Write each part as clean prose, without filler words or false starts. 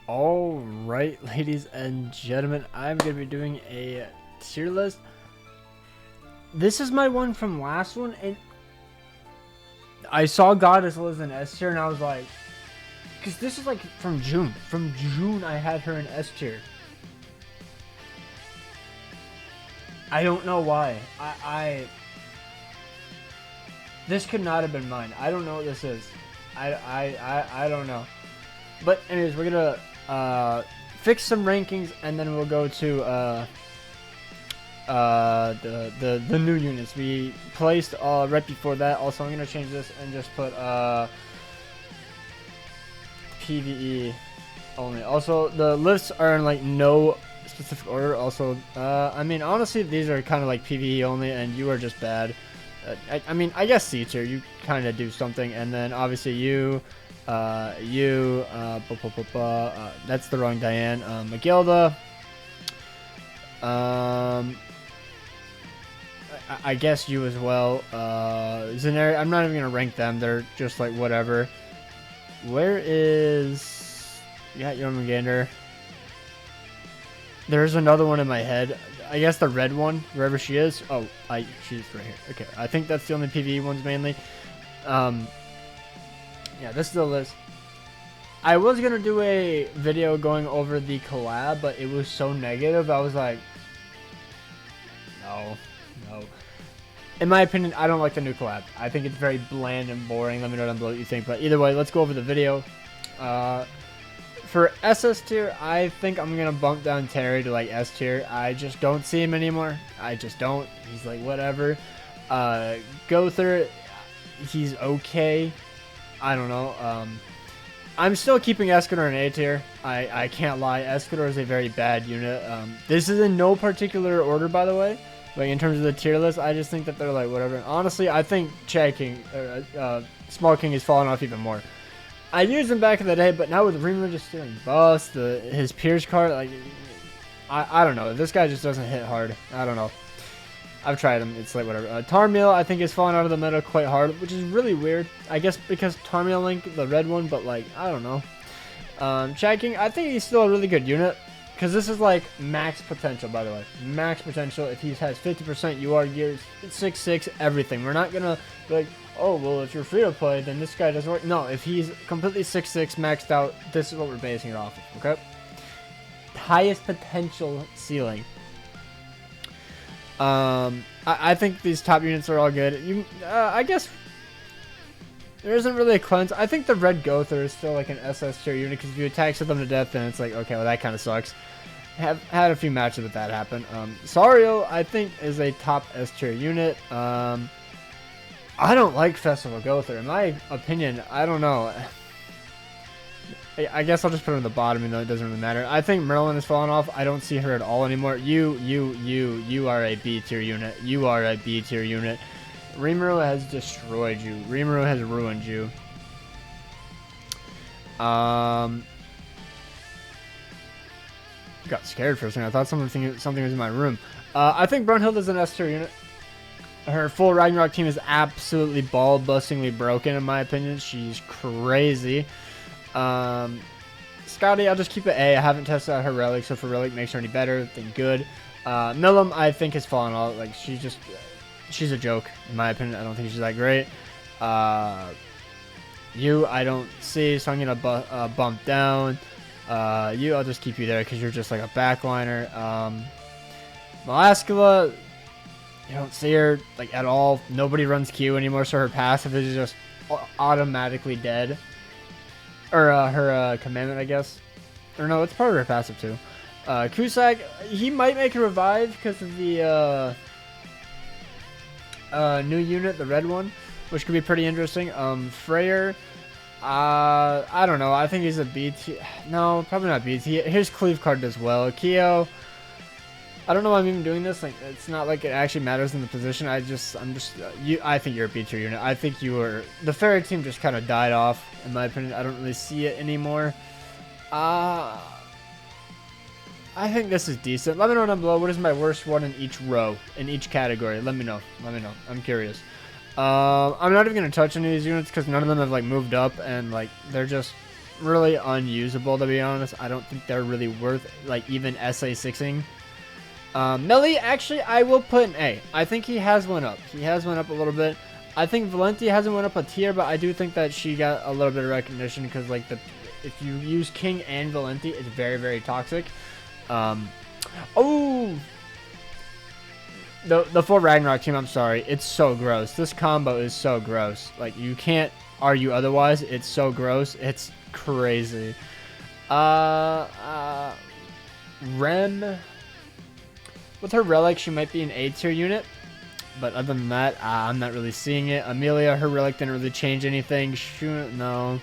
All right, ladies and gentlemen, I'm going to be doing a tier list. This is my one from last one, and I saw Goddess was in S tier, and I was like, because this is like from June. From June, I had her in S tier. I don't know why. This could not have been mine. I don't know what this is. I don't know. But anyways, we're gonna fix some rankings, and then we'll go to the new units we placed right before that. Also, I'm gonna change this and just put PvE only. Also, the lists are in like no specific order. Also, I mean, honestly, these are kind of like PvE only, and you are just bad. I mean, I guess C tier, you kind of do something, and then obviously you, that's the wrong Diane, Magilda, I guess you as well, Zenari, I'm not even gonna rank them, they're just like whatever. Where is, yeah, Jormungandr. There's another one in my head. I guess the red one, wherever she is. Oh, she's right here. Okay, I think that's the only PvE ones mainly. Yeah, this is the list. I was gonna do a video going over the collab, but it was so negative. I was like, no. In my opinion, I don't like the new collab. I think it's very bland and boring. Let me know down below what you think. But either way, let's go over the video. For SS tier, I think I'm going to bump down Terry to like S tier. I just don't see him anymore. I just don't. He's like whatever. Gother, he's okay. I don't know. I'm still keeping Escador in A tier. I can't lie. Escador is a very bad unit. This is in no particular order, by the way. Like in terms of the tier list, I just think that they're like whatever. Honestly, I think Chad King, Small King has fallen off even more. I used him back in the day, but now with Reinhardt just stealing buffs, his Pierce card, like, I don't know. This guy just doesn't hit hard. I don't know. I've tried him. It's like whatever. Tarmiel, I think, is falling out of the meta quite hard, which is really weird. I guess because Tarmiel Link, the red one, but like, I don't know. Chad King, I think he's still a really good unit. Because this is like max potential, by the way. Max potential. If he has 50% UR gears, 6/6, everything. We're not going to be like, oh, well, if you're free to play, then this guy doesn't work. No, if he's completely 6/6 maxed out, this is what we're basing it off of, okay? Highest potential ceiling. I think these top units are all good. I guess there isn't really a cleanse. I think the red Gother is still like an SS tier unit because if you attack them to death, then it's like, okay, well, that kind of sucks. Have had a few matches with that happen. Sario, I think, is a top S tier unit. I don't like Festival Gother. In my opinion, I don't know. I guess I'll just put her in the bottom, even though it doesn't really matter. I think Merlin has fallen off. I don't see her at all anymore. You are a B tier unit. You are a B tier unit. Rimuru has destroyed you. Rimuru has ruined you. Got scared for a second. I thought something was in my room. I think Brunhild is an S tier unit. Her full Ragnarok team is absolutely ball-bustingly broken, in my opinion. She's crazy. Scotty, I'll just keep it A. I haven't tested out her relic, so if her relic makes her any better, then good. Millum, I think, has fallen off. Like, she's a joke, in my opinion. I don't think she's that great. You, I don't see, so I'm going to bump down. You, I'll just keep you there because you're just like a backliner. Malaskala, you don't see her like at all. Nobody runs Q anymore, so her passive is just automatically dead. Or her commandment, I guess. Or no, it's part of her passive too. Kusak, he might make a revive because of the new unit, the red one, which could be pretty interesting. Freyr, I don't know. I think he's a B tier. No, probably not B tier. His cleave card does well. Keo, I don't know why I'm even doing this. Like, it's not like it actually matters in the position. I think you're a B tier unit. I think the fairy team just kind of died off, in my opinion. I don't really see it anymore. I think this is decent. Let me know down below. What is my worst one in each row, in each category? Let me know. I'm curious. I'm not even going to touch any of these units because none of them have like moved up, and like they're just really unusable, to be honest. I don't think they're really worth, like, even SA6ing. Melee, actually, I will put an A. I think he has one up. He has one up a little bit. I think Valenti hasn't went up a tier, but I do think that she got a little bit of recognition because, like, if you use King and Valenti, it's very, very toxic. Oh! The full Ragnarok team, I'm sorry. It's so gross. This combo is so gross. Like, you can't argue otherwise. It's so gross. It's crazy. Rem. With her relic, she might be an A tier unit. But other than that, I'm not really seeing it. Amelia, her relic didn't really change anything. No.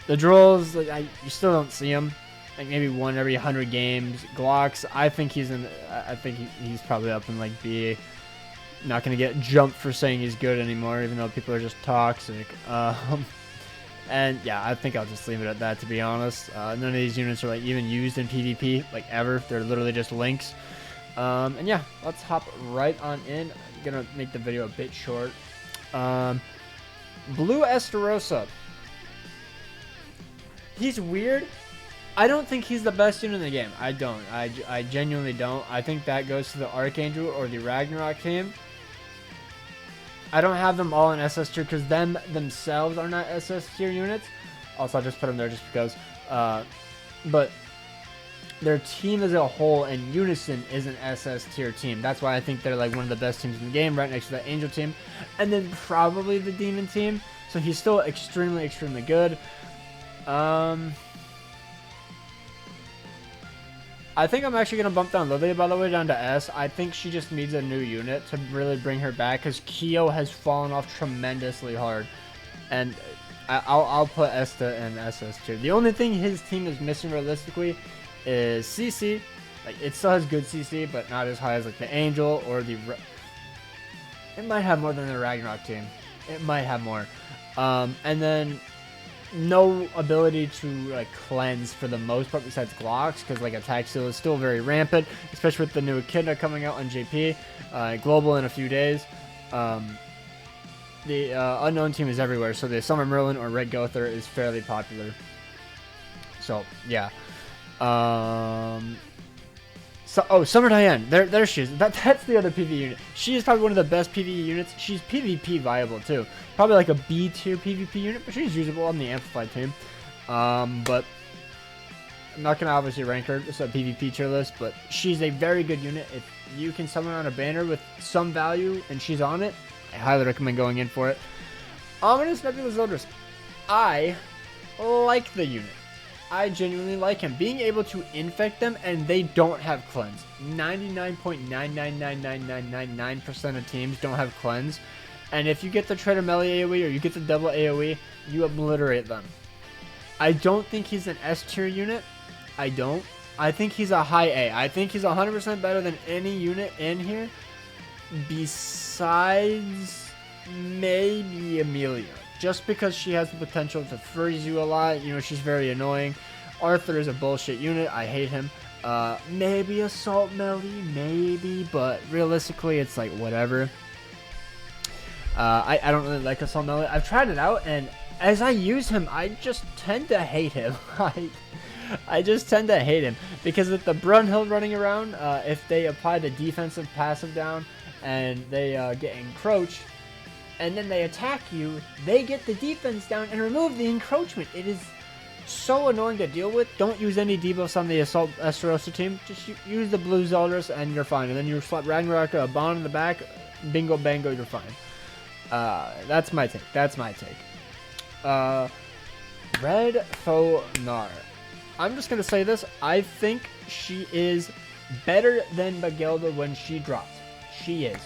The Drolls, like, you still don't see them. Like maybe one every 100 games. Glocks, I think he's in. I think he's probably up in like B. Not gonna get jumped for saying he's good anymore, even though people are just toxic. And yeah, I think I'll just leave it at that. To be honest, none of these units are like even used in PvP like ever. They're literally just links. And yeah, let's hop right on in. I'm gonna make the video a bit short. Blue Esterosa. He's weird. I don't think he's the best unit in the game. I don't. I genuinely don't. I think that goes to the Archangel or the Ragnarok team. I don't have them all in SS tier because them themselves are not SS tier units. Also, I'll just put them there just because. But their team as a whole in unison is an SS tier team. That's why I think they're like one of the best teams in the game, right next to the Angel team. And then probably the Demon team. So he's still extremely, extremely good. I think I'm actually going to bump down Lily, by the way, down to S. I think she just needs a new unit to really bring her back because Kyo has fallen off tremendously hard. And I'll put Esta in SS tier. The only thing his team is missing realistically is CC. Like, it still has good CC, but not as high as like the Angel or the... It might have more than the Ragnarok team. It might have more. And then... no ability to like cleanse for the most part besides Glocks because like attack seal is still very rampant, especially with the new Echidna coming out on JP global in a few days. The unknown team is everywhere, so the Summer Merlin or Red Gother is fairly popular. So yeah. Summer Diane, there she is. That's the other PvE unit. She is probably one of the best PvE units. She's PvP viable too. Probably like a B tier PvP unit, but she's usable on the Amplified team. But I'm not gonna obviously rank her. It's a PvP tier list, but she's a very good unit. If you can summon on a banner with some value and she's on it, I highly recommend going in for it. Ominous Nebulous Eldris. I like the unit. I genuinely like him. Being able to infect them and they don't have cleanse. 99.9999999% of teams don't have cleanse. And if you get the Trader Melee AoE or you get the double AoE, you obliterate them. I don't think he's an S tier unit. I don't. I think he's a high A. I think he's 100% better than any unit in here. Besides maybe Amelia. Just because she has the potential to freeze you a lot. You know, she's very annoying. Arthur is a bullshit unit. I hate him. Maybe Assault Melee, maybe. But realistically, it's like whatever. I don't really like Assault Melee. I've tried it out, and as I use him, I just tend to hate him. I just tend to hate him. Because with the Brunhild running around, if they apply the defensive passive down, and they get encroached, and then they attack you, they get the defense down and remove the encroachment. It is so annoying to deal with. Don't use any debuffs on the Assault Esterosa team. Just use the Blue Zeldris and you're fine. And then you slap Ragnarok Bond in the back. Bingo, bango, you're fine. That's my take. That's my take. Red Fonar. I'm just going to say this. I think she is better than Bagilda when she drops. She is.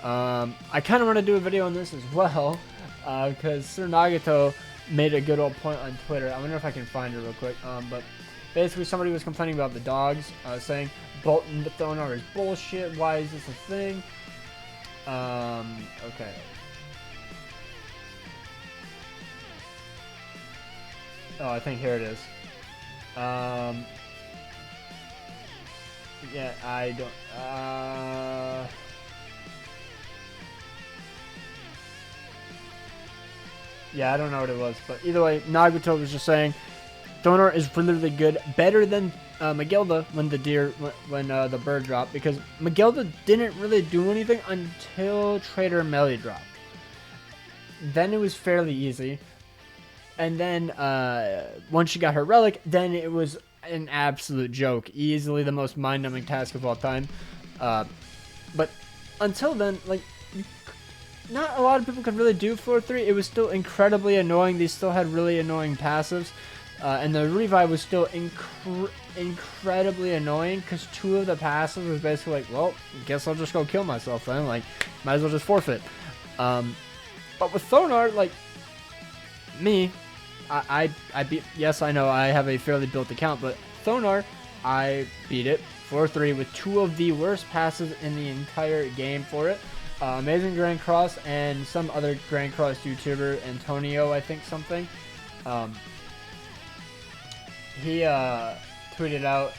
I kind of want to do a video on this as well, because Sir Nagato made a good old point on Twitter. I wonder if I can find her real quick. But basically somebody was complaining about the dogs, saying Bolton Thonar is bullshit. Why is this a thing? Okay. Oh, I think here it is. Yeah, I don't. Yeah, I don't know what it was, but either way, Nagato was just saying Thonar is really, really good, better than Magilda when the bird dropped, because Magilda didn't really do anything until Trader Melee dropped. Then it was fairly easy, and then once she got her relic, then it was an absolute joke, easily the most mind-numbing task of all time. But until then, like, not a lot of people could really do floor 3. It was still incredibly annoying. They still had really annoying passives. And the revive was still incredibly annoying, because 2 of the passives was basically like, well, guess I'll just go kill myself then. Like, might as well just forfeit. But with Thonar, like, me, I beat, yes, I know I have a fairly built account, but Thonar, I beat it 4-3 with 2 of the worst passes in the entire game for it. Amazing Grand Cross and some other Grand Cross YouTuber, Antonio, I think something. He tweeted out,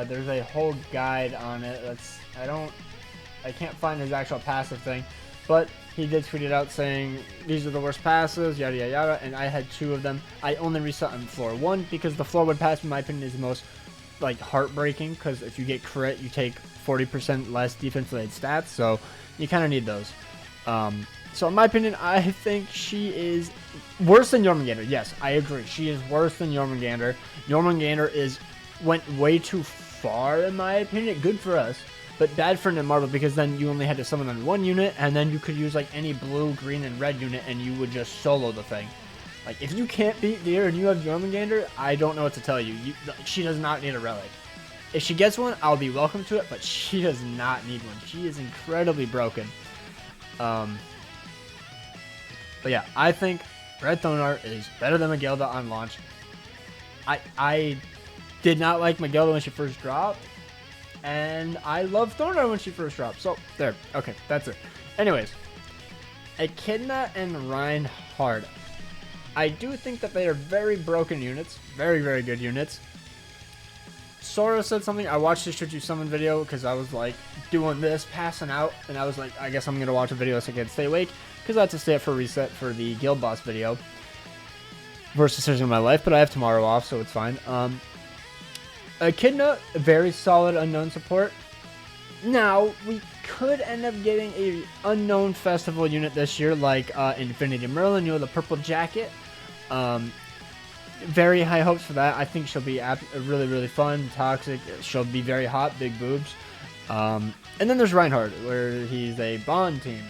there's a whole guide on it. I can't find his actual passive thing, but he did tweet it out saying these are the worst passes, yada yada yada, and I had 2 of them. I only reset on floor 1 because the floor 1 pass, in my opinion, is the most like heartbreaking, because if you get crit, you take 40% less defense related stats, so you kind of need those. So in my opinion, I think she is worse than Jormungandr. Yes, I agree. She is worse than Jormungandr. Jormungandr went way too far, in my opinion. Good for us, but bad for Netmarble, because then you only had to summon on 1 unit, and then you could use like any blue, green, and red unit, and you would just solo the thing. Like, if you can't beat Deer and you have Jormungandr, I don't know what to tell you. She does not need a relic. If she gets one, I'll be welcome to it, but she does not need one. She is incredibly broken. But yeah, I think Red Thonar is better than Magilda on launch. I did not like Magilda when she first dropped, and I love Thonar when she first dropped. So, there. Okay, that's it. Anyways, Echidna and Reinhardt. I do think that they are very broken units. Very, very good units. Sora said something. I watched the Should You Summon video because I was like doing this, passing out, and I was like, I guess I'm going to watch a video so I can stay awake, because I had to stay up for reset for the Guild Boss video. Worst decision of my life, but I have tomorrow off, so it's fine. Echidna, very solid unknown support. Now, we could end up getting a unknown festival unit this year, like Infinity Merlin, you know, the purple jacket. Very high hopes for that. I think she'll be really, really fun, toxic. She'll be very hot, big boobs. And then there's Reinhardt, where he's a Bond team.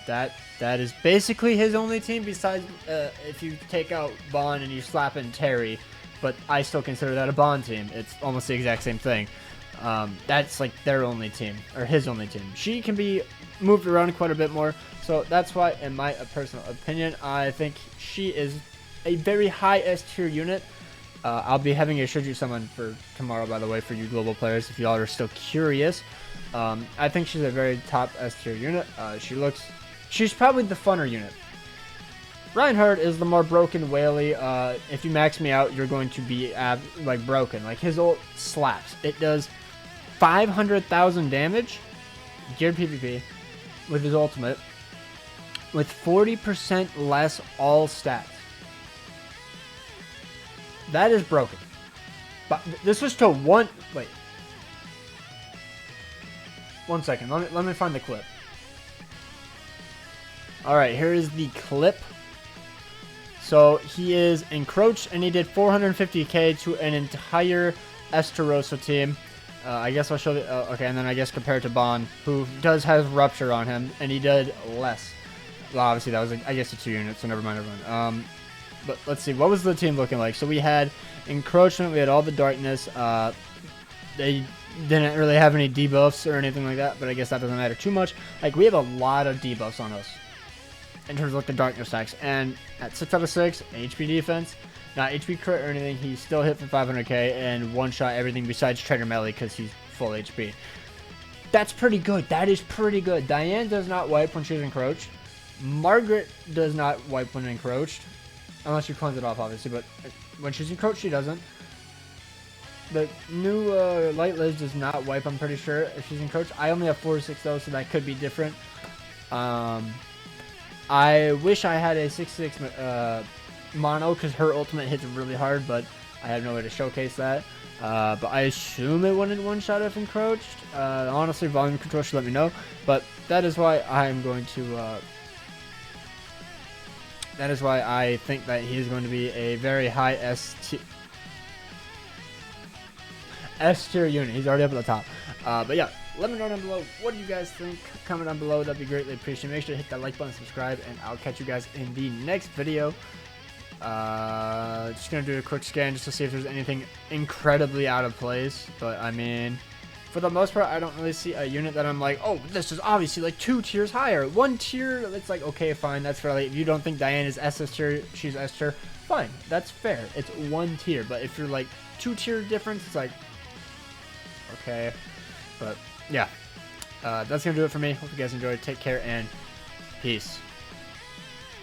That is basically his only team, besides if you take out Bond and you slap in Terry. But I still consider that a Bond team. It's almost the exact same thing. That's like their only team, or his only team. She can be moved around quite a bit more, so that's why, in my personal opinion, I think she is a very high S tier unit. I'll be having a Should You Summon for tomorrow, by the way, for you global players, if y'all are still curious. I think she's a very top S tier unit. She's probably the funner unit. Reinhardt is the more broken whaley. If you max me out, you're going to be like broken. Like, his ult slaps. It does 500,000 damage, geared PvP, with his ultimate, with 40% less all stats. That is broken. But this was to one. Wait. 1 second. Let me find the clip. All right, here is the clip. So he is encroached, and he did 450k to an entire Esterosa team. I guess I'll show the. Okay, and then I guess compared to Bond, who does have Rupture on him, and he did less. Well, obviously that was, I guess, a 2 unit, so never mind everyone. But let's see, what was the team looking like? So we had encroachment, we had all the darkness. They didn't really have any debuffs or anything like that, but I guess that doesn't matter too much. Like, we have a lot of debuffs on us in terms of like the darkness stacks, and at 6 out of 6 HP defense, not HP crit or anything, he still hit for 500k and one shot everything besides Trader Melee because he's full HP. That's pretty good. That is pretty good. Diane does not wipe when she's encroached. Margaret does not wipe when encroached, unless you cleanse it off, obviously, but when she's encroached, she doesn't. The new Light Liz does not wipe, I'm pretty sure, if she's encroached. I only have 4 to 6 though, so that could be different. I wish I had a 6-6 mono because her ultimate hits really hard, but I have no way to showcase that. But I assume it wouldn't one-shot if encroached. Honestly, volume control should let me know. But that is why I'm going to... that is why I think that he is going to be a very high S tier unit. He's already up at the top. But yeah, let me know down below. What do you guys think? Comment down below. That'd be greatly appreciated. Make sure to hit that like button, subscribe, and I'll catch you guys in the next video. Just gonna do a quick scan just to see if there's anything incredibly out of place. But I mean, for the most part, I don't really see a unit that I'm like, oh, this is obviously like 2 tiers higher. 1 tier, it's like, okay, fine, that's fair. Like, if you don't think Diane is SS tier, she's S tier, fine, that's fair. It's 1 tier. But if you're like 2 tier difference, it's like, okay. But yeah, that's gonna do it for me. Hope you guys enjoyed. Take care and peace.